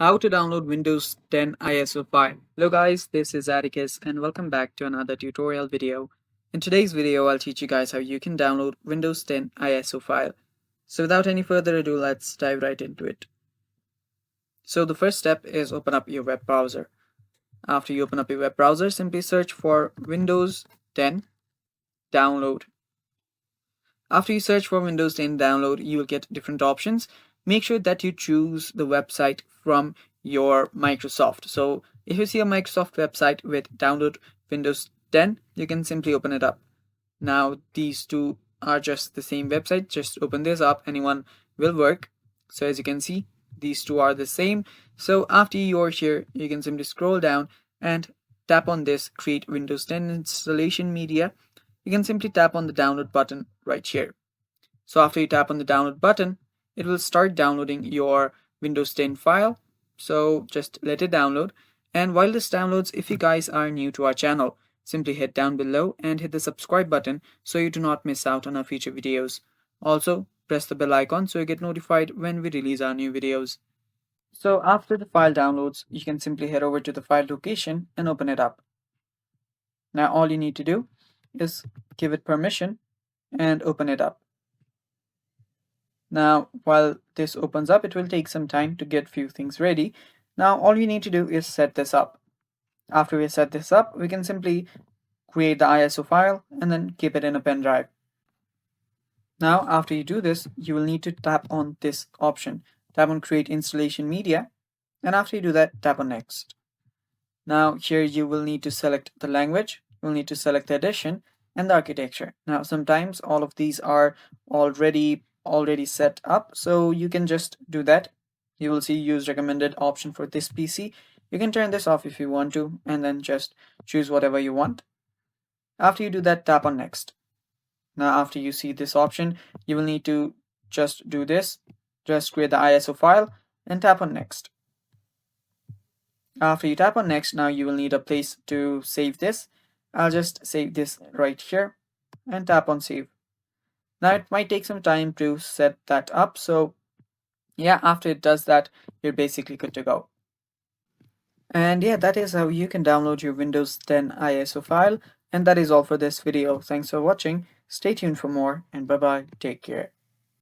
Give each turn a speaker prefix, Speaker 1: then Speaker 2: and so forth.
Speaker 1: How to download Windows 10 ISO file. Hello guys, this is Atticus and welcome back to another tutorial video. In today's video, I'll teach you guys how you can download Windows 10 ISO file. So without any further ado, let's dive right into it. So the first step is open up your web browser. After you open up your web browser, simply search for Windows 10 download. After you search for Windows 10 download, you will get different options. Make sure that you choose the website from your Microsoft. So if you see a Microsoft website with download Windows 10, you can simply open it up. Now these two are just the same website. Just open this up, anyone will work. So as you can see, these two are the same. So after you're here, you can simply scroll down and tap on this create Windows 10 installation media. You can simply tap on the download button right here. So after you tap on the download button, it will start downloading your Windows 10 file. So just let it download. And while this downloads, if you guys are new to our channel, simply hit down below and hit the subscribe button so you do not miss out on our future videos. Also, press the bell icon so you get notified when we release our new videos. So after the file downloads, you can simply head over to the file location and open it up. Now all you need to do is give it permission and open it up. Now while this opens up, it will take some time to get few things ready. Now all you need to do is set this up. After we set this up, we can simply create the ISO file and then keep it in a pen drive. Now after you do this, you will need to tap on this option. Tap on create installation media, and after you do that, tap on next. Now here you will need to select the language, you'll need to select the edition and the architecture. Now sometimes all of these are already set up, so you can just do that. You will see use recommended option for this PC. You can turn this off if you want to, and then just choose whatever you want. After you do that, tap on next. Now after you see this option, you will need to just do this. Just create the ISO file and tap on next. After you tap on next, now you will need a place to save this. I'll just save this right here and tap on save. Now it might take some time to set that up, so yeah, after it does that, you're basically good to go. And yeah, that is how you can download your Windows 10 ISO file. And that is all for this video. Thanks for watching. Stay tuned for more, and bye bye. Take care.